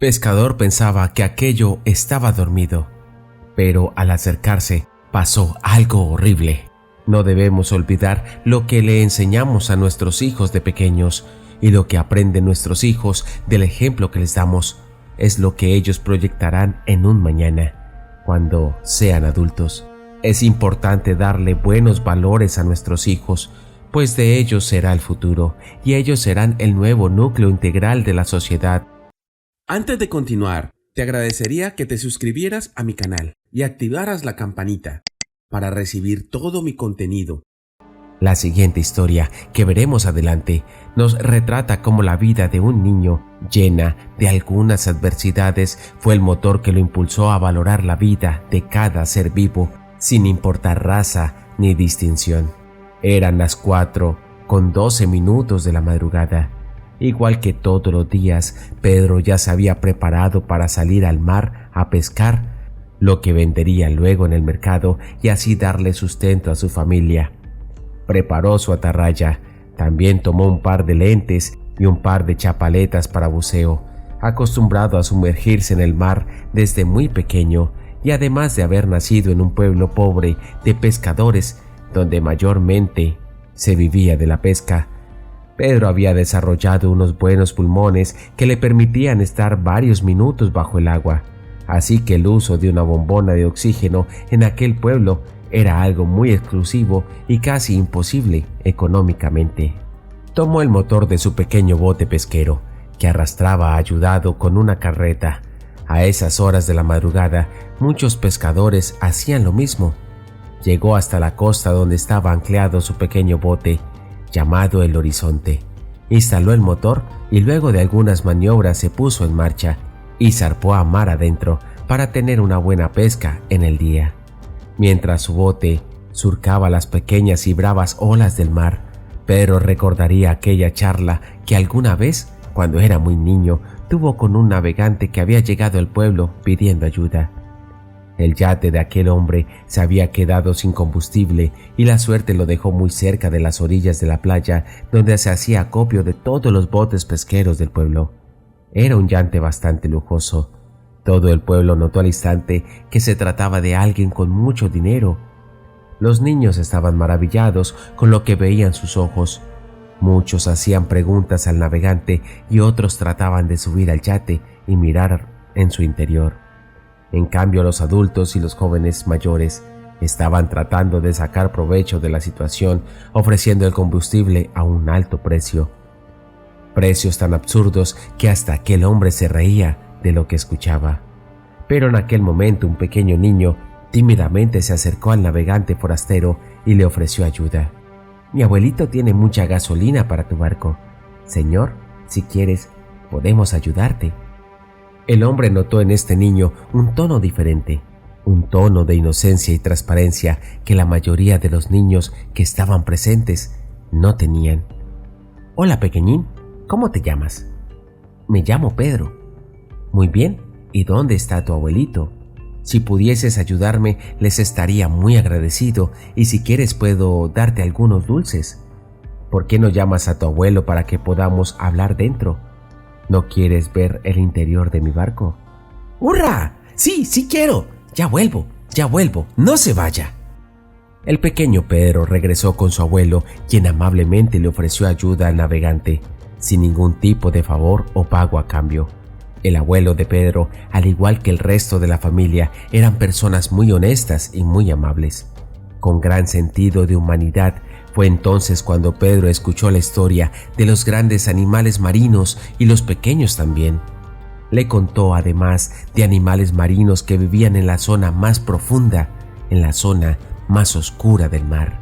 Pescador pensaba que aquello estaba dormido, pero al acercarse pasó algo horrible. No debemos olvidar lo que le enseñamos a nuestros hijos de pequeños, y lo que aprenden nuestros hijos del ejemplo que les damos es lo que ellos proyectarán en un mañana, cuando sean adultos. Es importante darle buenos valores a nuestros hijos, pues de ellos será el futuro, y ellos serán el nuevo núcleo integral de la sociedad. Antes de continuar, te agradecería que te suscribieras a mi canal y activaras la campanita para recibir todo mi contenido. La siguiente historia que veremos adelante nos retrata cómo la vida de un niño, llena de algunas adversidades, fue el motor que lo impulsó a valorar la vida de cada ser vivo, sin importar raza ni distinción. Eran las 4:12 de la madrugada. Igual que todos los días, Pedro ya se había preparado para salir al mar a pescar, lo que vendería luego en el mercado y así darle sustento a su familia. Preparó su atarraya, también tomó un par de lentes y un par de chapaletas para buceo, acostumbrado a sumergirse en el mar desde muy pequeño y además de haber nacido en un pueblo pobre de pescadores donde mayormente se vivía de la pesca. Pedro había desarrollado unos buenos pulmones que le permitían estar varios minutos bajo el agua, así que el uso de una bombona de oxígeno en aquel pueblo era algo muy exclusivo y casi imposible económicamente. Tomó el motor de su pequeño bote pesquero, que arrastraba ayudado con una carreta. A esas horas de la madrugada, muchos pescadores hacían lo mismo. Llegó hasta la costa donde estaba anclado su pequeño bote, llamado El Horizonte. Instaló el motor y luego de algunas maniobras se puso en marcha y zarpó a mar adentro para tener una buena pesca en el día. Mientras su bote surcaba las pequeñas y bravas olas del mar, Pedro recordaría aquella charla que alguna vez, cuando era muy niño, tuvo con un navegante que había llegado al pueblo pidiendo ayuda. El yate de aquel hombre se había quedado sin combustible y la suerte lo dejó muy cerca de las orillas de la playa, donde se hacía acopio de todos los botes pesqueros del pueblo. Era un yate bastante lujoso. Todo el pueblo notó al instante que se trataba de alguien con mucho dinero. Los niños estaban maravillados con lo que veían sus ojos. Muchos hacían preguntas al navegante y otros trataban de subir al yate y mirar en su interior. En cambio, los adultos y los jóvenes mayores estaban tratando de sacar provecho de la situación, ofreciendo el combustible a un alto precio. Precios tan absurdos que hasta aquel hombre se reía de lo que escuchaba. Pero en aquel momento un pequeño niño tímidamente se acercó al navegante forastero y le ofreció ayuda. «Mi abuelito tiene mucha gasolina para tu barco. Señor, si quieres, podemos ayudarte». El hombre notó en este niño un tono diferente, un tono de inocencia y transparencia que la mayoría de los niños que estaban presentes no tenían. «Hola, pequeñín, ¿cómo te llamas?» «Me llamo Pedro». «Muy bien, ¿y dónde está tu abuelito? Si pudieses ayudarme, les estaría muy agradecido y si quieres puedo darte algunos dulces. ¿Por qué no llamas a tu abuelo para que podamos hablar dentro? ¿No quieres ver el interior de mi barco?» ¡Hurra! Sí quiero. Ya vuelvo, no se vaya. El pequeño Pedro regresó con su abuelo, quien amablemente le ofreció ayuda al navegante, sin ningún tipo de favor o pago a cambio. El abuelo de Pedro, al igual que el resto de la familia, eran personas muy honestas y muy amables. Con gran sentido de humanidad, fue entonces cuando Pedro escuchó la historia de los grandes animales marinos y los pequeños también. Le contó además de animales marinos que vivían en la zona más profunda, en la zona más oscura del mar.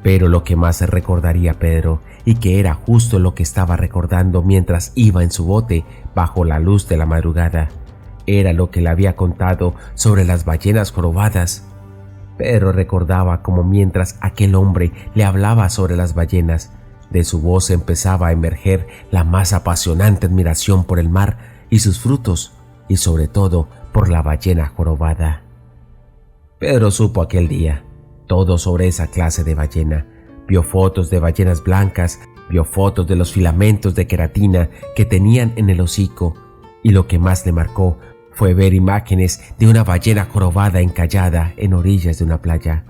Pero lo que más recordaría Pedro, y que era justo lo que estaba recordando mientras iba en su bote bajo la luz de la madrugada, era lo que le había contado sobre las ballenas jorobadas. Pedro recordaba cómo mientras aquel hombre le hablaba sobre las ballenas, de su voz empezaba a emerger la más apasionante admiración por el mar y sus frutos, y sobre todo por la ballena jorobada. Pedro supo aquel día todo sobre esa clase de ballena. Vio fotos de ballenas blancas, vio fotos de los filamentos de queratina que tenían en el hocico, Y lo que más le marcó fue ver imágenes de una ballena jorobada encallada en orillas de una playa.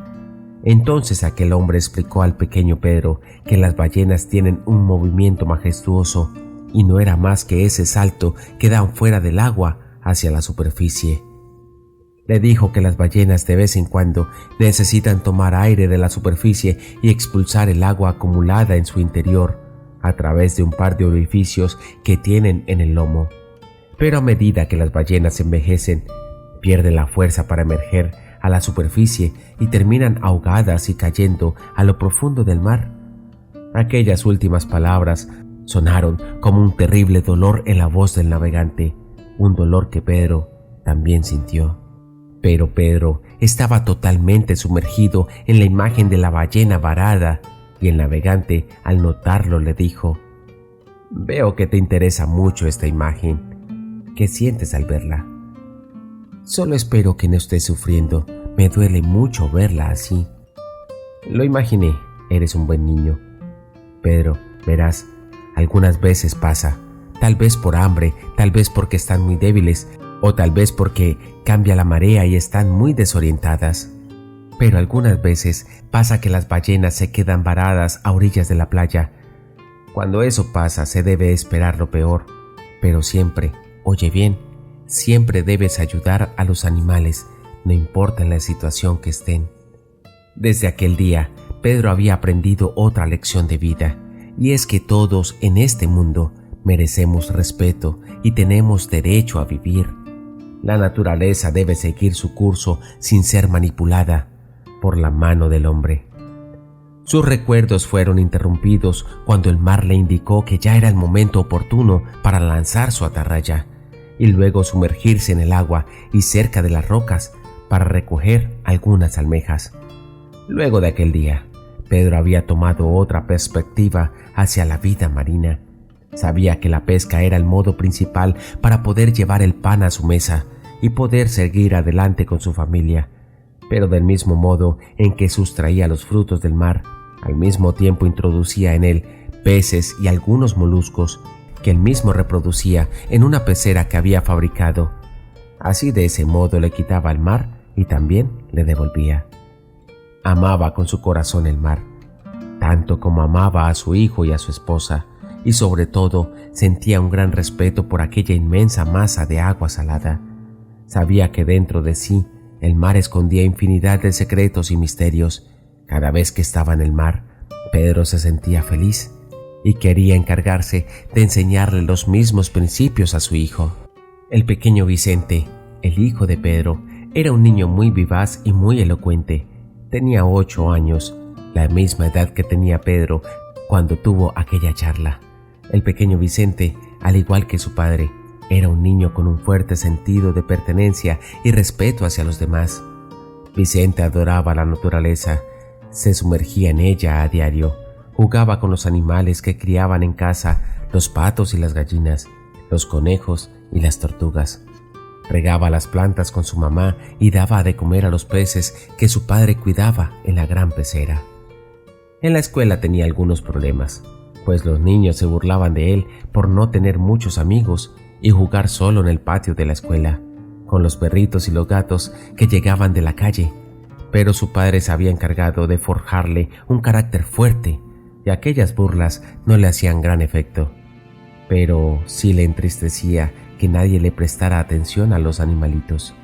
Entonces aquel hombre explicó al pequeño Pedro que las ballenas tienen un movimiento majestuoso y no era más que ese salto que dan fuera del agua hacia la superficie. Le dijo que las ballenas de vez en cuando necesitan tomar aire de la superficie y expulsar el agua acumulada en su interior a través de un par de orificios que tienen en el lomo. Pero a medida que las ballenas envejecen, pierden la fuerza para emerger a la superficie y terminan ahogadas y cayendo a lo profundo del mar. Aquellas últimas palabras sonaron como un terrible dolor en la voz del navegante, un dolor que Pedro también sintió. Pero Pedro estaba totalmente sumergido en la imagen de la ballena varada y el navegante, al notarlo, le dijo: «Veo que te interesa mucho esta imagen. ¿Qué sientes al verla?» «Solo espero que no estés sufriendo. Me duele mucho verla así». «Lo imaginé. Eres un buen niño». «Pedro, verás, algunas veces pasa, tal vez por hambre, tal vez porque están muy débiles, o tal vez porque cambia la marea y están muy desorientadas. Pero algunas veces pasa que las ballenas se quedan varadas a orillas de la playa. Cuando eso pasa se debe esperar lo peor, pero siempre, oye bien, siempre debes ayudar a los animales, no importa en la situación que estén». Desde aquel día, Pedro había aprendido otra lección de vida, y es que todos en este mundo merecemos respeto y tenemos derecho a vivir. La naturaleza debe seguir su curso sin ser manipulada por la mano del hombre. Sus recuerdos fueron interrumpidos cuando el mar le indicó que ya era el momento oportuno para lanzar su atarraya y luego sumergirse en el agua y cerca de las rocas para recoger algunas almejas. Luego de aquel día, Pedro había tomado otra perspectiva hacia la vida marina. Sabía que la pesca era el modo principal para poder llevar el pan a su mesa y poder seguir adelante con su familia, pero del mismo modo en que sustraía los frutos del mar, al mismo tiempo introducía en él peces y algunos moluscos que él mismo reproducía en una pecera que había fabricado. Así, de ese modo, le quitaba al mar y también le devolvía. Amaba con su corazón el mar, tanto como amaba a su hijo y a su esposa, y sobre todo sentía un gran respeto por aquella inmensa masa de agua salada. Sabía que dentro de sí el mar escondía infinidad de secretos y misterios. Cada vez que estaba en el mar, Pedro se sentía feliz y quería encargarse de enseñarle los mismos principios a su hijo. El pequeño Vicente, el hijo de Pedro, era un niño muy vivaz y muy elocuente. Tenía 8 años, la misma edad que tenía Pedro cuando tuvo aquella charla. El pequeño Vicente, al igual que su padre, era un niño con un fuerte sentido de pertenencia y respeto hacia los demás. Vicente adoraba la naturaleza, se sumergía en ella a diario, jugaba con los animales que criaban en casa, los patos y las gallinas, los conejos y las tortugas. Regaba las plantas con su mamá y daba de comer a los peces que su padre cuidaba en la gran pecera. En la escuela tenía algunos problemas, pues los niños se burlaban de él por no tener muchos amigos y jugar solo en el patio de la escuela, con los perritos y los gatos que llegaban de la calle. Pero su padre se había encargado de forjarle un carácter fuerte y aquellas burlas no le hacían gran efecto. Pero sí le entristecía que nadie le prestara atención a los animalitos.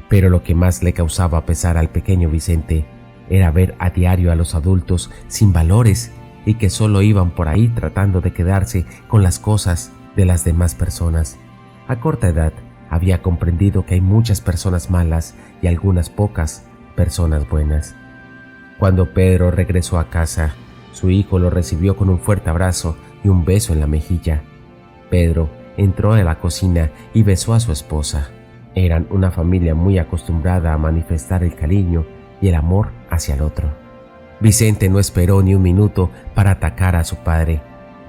Pero lo que más le causaba pesar al pequeño Vicente era ver a diario a los adultos sin valores y que solo iban por ahí tratando de quedarse con las cosas de las demás personas. A corta edad había comprendido que hay muchas personas malas y algunas pocas personas buenas. Cuando Pedro regresó a casa, su hijo lo recibió con un fuerte abrazo y un beso en la mejilla. Pedro entró a la cocina y besó a su esposa. Eran una familia muy acostumbrada a manifestar el cariño y el amor hacia el otro. Vicente no esperó ni un minuto para atacar a su padre,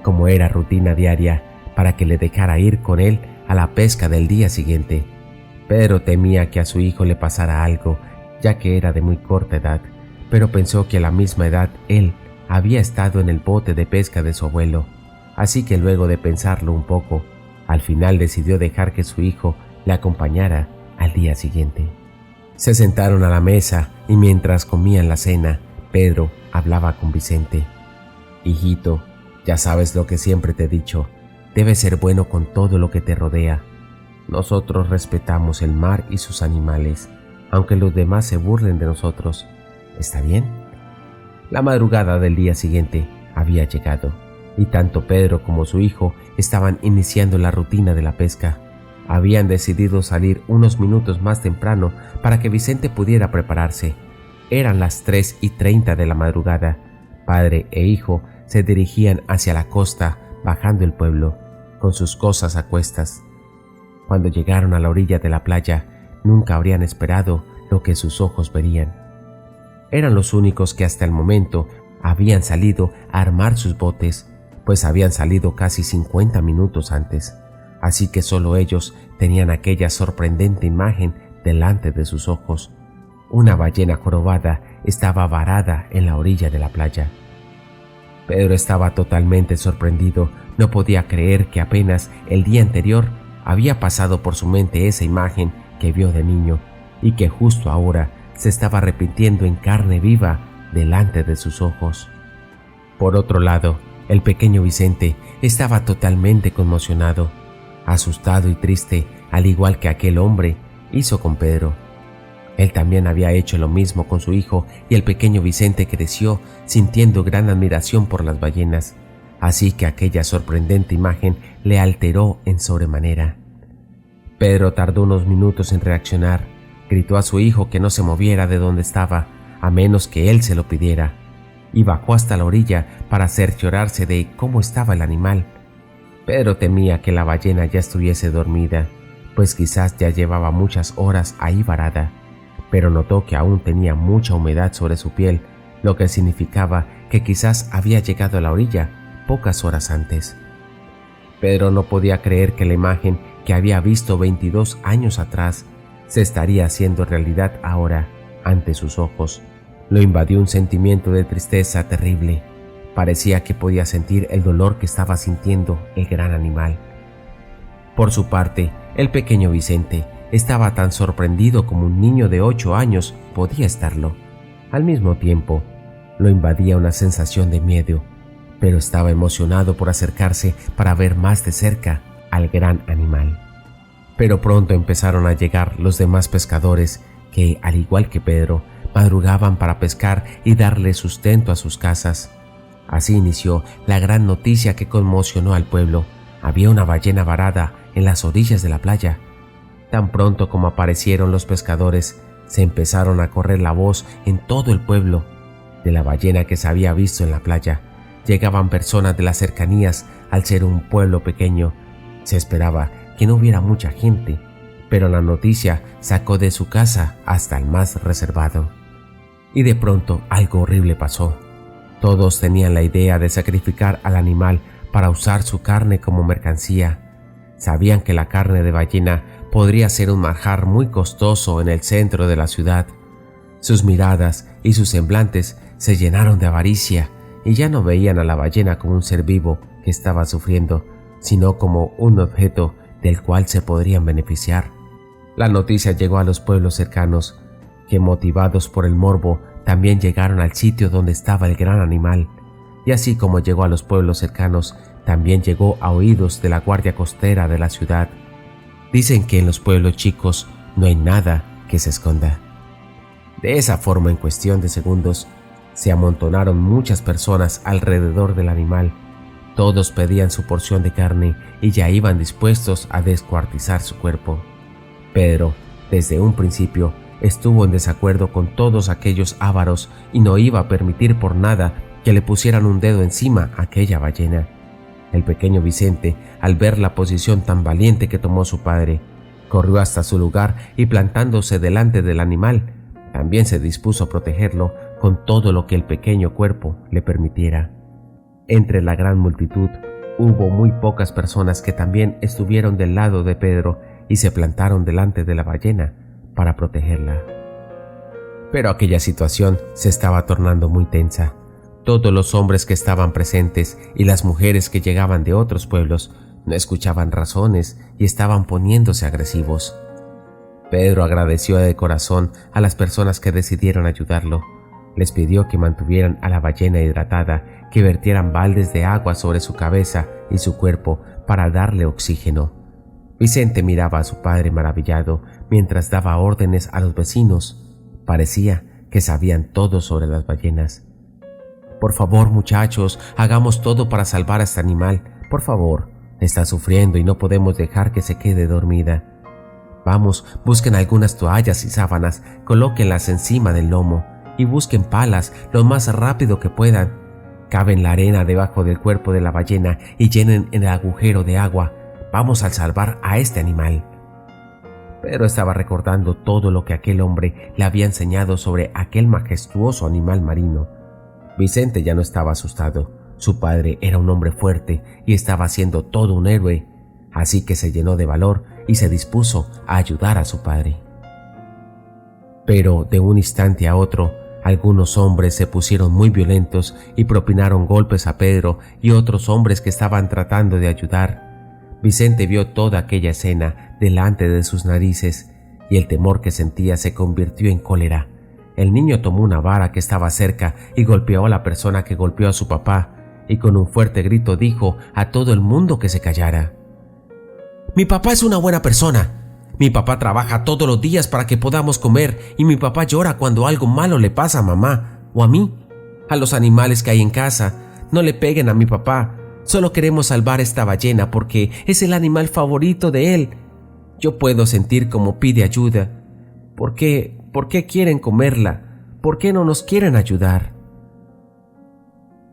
como era rutina diaria, para que le dejara ir con él a la pesca del día siguiente. Pedro temía que a su hijo le pasara algo, ya que era de muy corta edad, pero pensó que a la misma edad él había estado en el bote de pesca de su abuelo, así que luego de pensarlo un poco, Al final decidió dejar que su hijo le acompañara al día siguiente. Se sentaron a la mesa y mientras comían la cena, Pedro hablaba con Vicente. Hijito, ya sabes lo que siempre te he dicho, debes ser bueno con todo lo que te rodea. Nosotros respetamos el mar y sus animales, aunque los demás se burlen de nosotros. ¿Está bien? La madrugada del día siguiente había llegado, y tanto Pedro como su hijo estaban iniciando la rutina de la pesca. Habían decidido salir unos minutos más temprano para que Vicente pudiera prepararse. Eran las 3:30 de la madrugada. Padre e hijo se dirigían hacia la costa, bajando el pueblo, con sus cosas a cuestas. Cuando llegaron a la orilla de la playa, nunca habrían esperado lo que sus ojos verían. Eran los únicos que hasta el momento habían salido a armar sus botes, pues habían salido casi 50 minutos antes, así que solo ellos tenían aquella sorprendente imagen delante de sus ojos. Una ballena jorobada estaba varada en la orilla de la playa. Pedro estaba totalmente sorprendido, no podía creer que apenas el día anterior había pasado por su mente esa imagen que vio de niño y que justo ahora se estaba repitiendo en carne viva delante de sus ojos. Por otro lado, el pequeño Vicente estaba totalmente conmocionado, asustado y triste, al igual que aquel hombre hizo con Pedro. Él también había hecho lo mismo con su hijo y el pequeño Vicente creció sintiendo gran admiración por las ballenas, así que aquella sorprendente imagen le alteró en sobremanera. Pedro tardó unos minutos en reaccionar, gritó a su hijo que no se moviera de donde estaba, a menos que él se lo pidiera, y bajó hasta la orilla para cerciorarse de cómo estaba el animal. Pedro temía que la ballena ya estuviese dormida, pues quizás ya llevaba muchas horas ahí varada, pero notó que aún tenía mucha humedad sobre su piel, lo que significaba que quizás había llegado a la orilla pocas horas antes. Pedro no podía creer que la imagen que había visto 22 años atrás se estaría haciendo realidad ahora ante sus ojos. Lo invadió un sentimiento de tristeza terrible. Parecía que podía sentir el dolor que estaba sintiendo el gran animal. Por su parte, el pequeño Vicente estaba tan sorprendido como un niño de 8 años podía estarlo. Al mismo tiempo, lo invadía una sensación de miedo, pero estaba emocionado por acercarse para ver más de cerca al gran animal. Pero pronto empezaron a llegar los demás pescadores que, al igual que Pedro, madrugaban para pescar y darle sustento a sus casas. Así inició la gran noticia que conmocionó al pueblo. Había una ballena varada en las orillas de la playa. Tan pronto como aparecieron los pescadores, se empezaron a correr la voz en todo el pueblo de la ballena que se había visto en la playa. Llegaban personas de las cercanías. Al ser un pueblo pequeño, se esperaba que no hubiera mucha gente, pero la noticia sacó de su casa hasta el más reservado. Y de pronto algo horrible pasó. Todos tenían la idea de sacrificar al animal para usar su carne como mercancía. Sabían que la carne de ballena podría ser un manjar muy costoso en el centro de la ciudad. Sus miradas y sus semblantes se llenaron de avaricia y ya no veían a la ballena como un ser vivo que estaba sufriendo, sino como un objeto del cual se podrían beneficiar. La noticia llegó a los pueblos cercanos, que motivados por el morbo también llegaron al sitio donde estaba el gran animal, y así como llegó a los pueblos cercanos, también llegó a oídos de la guardia costera de la ciudad. Dicen que en los pueblos chicos no hay nada que se esconda. De esa forma, en cuestión de segundos, se amontonaron muchas personas alrededor del animal. Todos pedían su porción de carne y ya iban dispuestos a descuartizar su cuerpo. Pedro, desde un principio, estuvo en desacuerdo con todos aquellos ávaros y no iba a permitir por nada que le pusieran un dedo encima a aquella ballena. El pequeño Vicente, al ver la posición tan valiente que tomó su padre, corrió hasta su lugar y plantándose delante del animal, también se dispuso a protegerlo con todo lo que el pequeño cuerpo le permitiera. Entre la gran multitud hubo muy pocas personas que también estuvieron del lado de Pedro y se plantaron delante de la ballena para protegerla. Pero aquella situación se estaba tornando muy tensa. Todos los hombres que estaban presentes y las mujeres que llegaban de otros pueblos No escuchaban razones y estaban poniéndose agresivos. Pedro agradeció de corazón a las personas que decidieron ayudarlo. Les pidió que mantuvieran a la ballena hidratada, que vertieran baldes de agua sobre su cabeza y su cuerpo para darle oxígeno. Vicente miraba a su padre maravillado mientras daba órdenes a los vecinos. Parecía que sabían todo sobre las ballenas. «Por favor, muchachos, hagamos todo para salvar a este animal. Por favor, está sufriendo y no podemos dejar que se quede dormida. Vamos, busquen algunas toallas y sábanas, colóquenlas encima del lomo y busquen palas lo más rápido que puedan. Caven la arena debajo del cuerpo de la ballena y llenen el agujero de agua. Vamos a salvar a este animal». Pedro estaba recordando todo lo que aquel hombre le había enseñado sobre aquel majestuoso animal marino. Vicente ya no estaba asustado. Su padre era un hombre fuerte y estaba siendo todo un héroe, así que se llenó de valor y se dispuso a ayudar a su padre. Pero de un instante a otro, algunos hombres se pusieron muy violentos y propinaron golpes a Pedro y otros hombres que estaban tratando de ayudar. Vicente vio toda aquella escena delante de sus narices y el temor que sentía se convirtió en cólera. El niño tomó una vara que estaba cerca y golpeó a la persona que golpeó a su papá, y con un fuerte grito dijo a todo el mundo que se callara. «Mi papá es una buena persona. Mi papá trabaja todos los días para que podamos comer y mi papá llora cuando algo malo le pasa a mamá o a mí. A los animales que hay en casa, no le peguen a mi papá. Solo queremos salvar esta ballena porque es el animal favorito de él. Yo puedo sentir cómo pide ayuda. ¿Por qué quieren comerla? ¿Por qué no nos quieren ayudar?»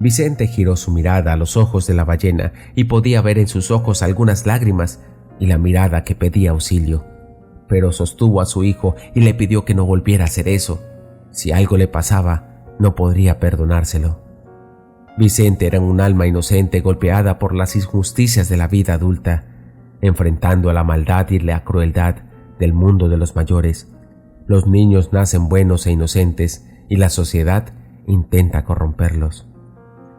Vicente giró su mirada a los ojos de la ballena y podía ver en sus ojos algunas lágrimas y la mirada que pedía auxilio, pero sostuvo a su hijo y le pidió que no volviera a hacer eso. Si algo le pasaba, no podría perdonárselo. Vicente era un alma inocente golpeada por las injusticias de la vida adulta, enfrentando a la maldad y la crueldad del mundo de los mayores. Los niños nacen buenos e inocentes y la sociedad intenta corromperlos.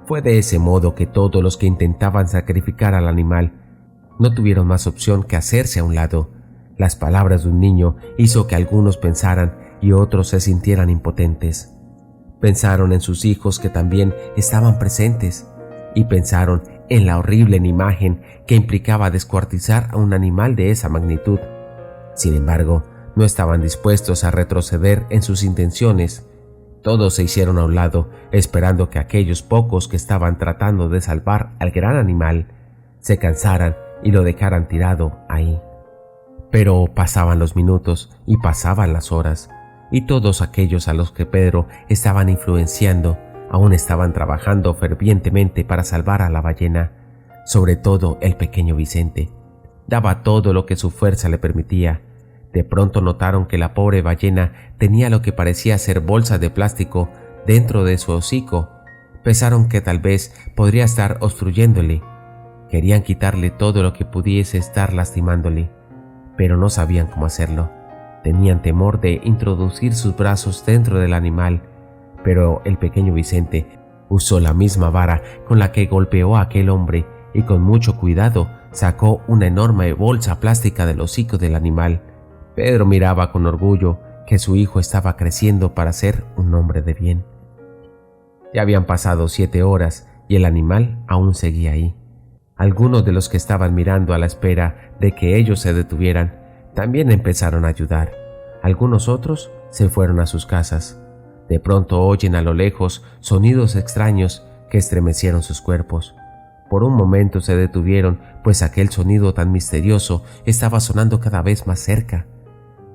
Fue de ese modo que todos los que intentaban sacrificar al animal no tuvieron más opción que hacerse a un lado. Las palabras de un niño hizo que algunos pensaran y otros se sintieran impotentes. Pensaron en sus hijos que también estaban presentes y pensaron en la horrible imagen que implicaba descuartizar a un animal de esa magnitud. Sin embargo, no estaban dispuestos a retroceder en sus intenciones. Todos se hicieron a un lado, esperando que aquellos pocos que estaban tratando de salvar al gran animal se cansaran y lo dejaran tirado ahí. Pero pasaban los minutos y pasaban las horas, y todos aquellos a los que Pedro estaban influenciando aún estaban trabajando fervientemente para salvar a la ballena, sobre todo el pequeño Vicente. Daba todo lo que su fuerza le permitía. De pronto notaron que la pobre ballena tenía lo que parecía ser bolsa de plástico dentro de su hocico. Pensaron que tal vez podría estar obstruyéndole. Querían quitarle todo lo que pudiese estar lastimándole, pero no sabían cómo hacerlo. Tenían temor de introducir sus brazos dentro del animal, pero el pequeño Vicente usó la misma vara con la que golpeó a aquel hombre y con mucho cuidado sacó una enorme bolsa plástica del hocico del animal. Pedro miraba con orgullo que su hijo estaba creciendo para ser un hombre de bien. Ya habían pasado 7 horas y el animal aún seguía ahí. Algunos de los que estaban mirando a la espera de que ellos se detuvieran también empezaron a ayudar. Algunos otros se fueron a sus casas. De pronto oyen a lo lejos sonidos extraños que estremecieron sus cuerpos. Por un momento se detuvieron, pues aquel sonido tan misterioso estaba sonando cada vez más cerca.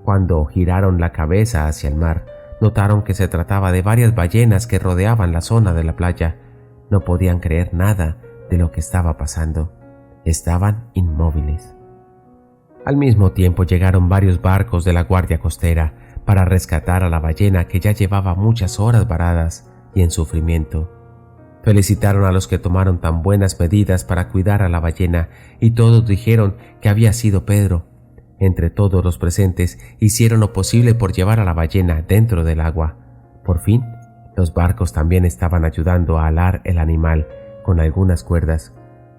Cuando giraron la cabeza hacia el mar, notaron que se trataba de varias ballenas que rodeaban la zona de la playa. No podían creer nada de lo que estaba pasando. Estaban inmóviles. Al mismo tiempo llegaron varios barcos de la Guardia Costera para rescatar a la ballena que ya llevaba muchas horas varadas y en sufrimiento. Felicitaron a los que tomaron tan buenas medidas para cuidar a la ballena y todos dijeron que había sido Pedro. Entre todos los presentes hicieron lo posible por llevar a la ballena dentro del agua. Por fin, los barcos también estaban ayudando a alar el animal con algunas cuerdas.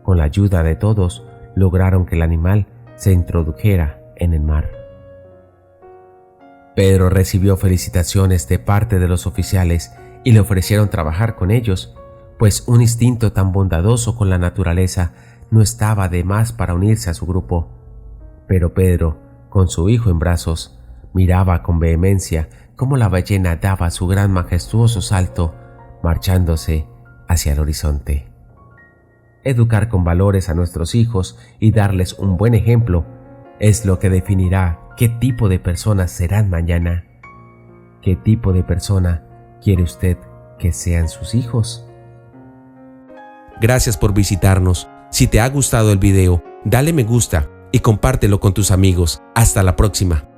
Con la ayuda de todos, lograron que el animal se introdujera en el mar. Pedro recibió felicitaciones de parte de los oficiales y le ofrecieron trabajar con ellos, pues un instinto tan bondadoso con la naturaleza no estaba de más para unirse a su grupo. Pero Pedro, con su hijo en brazos, miraba con vehemencia cómo la ballena daba su gran majestuoso salto, marchándose hacia el horizonte. Educar con valores a nuestros hijos y darles un buen ejemplo es lo que definirá qué tipo de personas serán mañana. ¿Qué tipo de persona quiere usted que sean sus hijos? Gracias por visitarnos. Si te ha gustado el video, dale me gusta y compártelo con tus amigos. Hasta la próxima.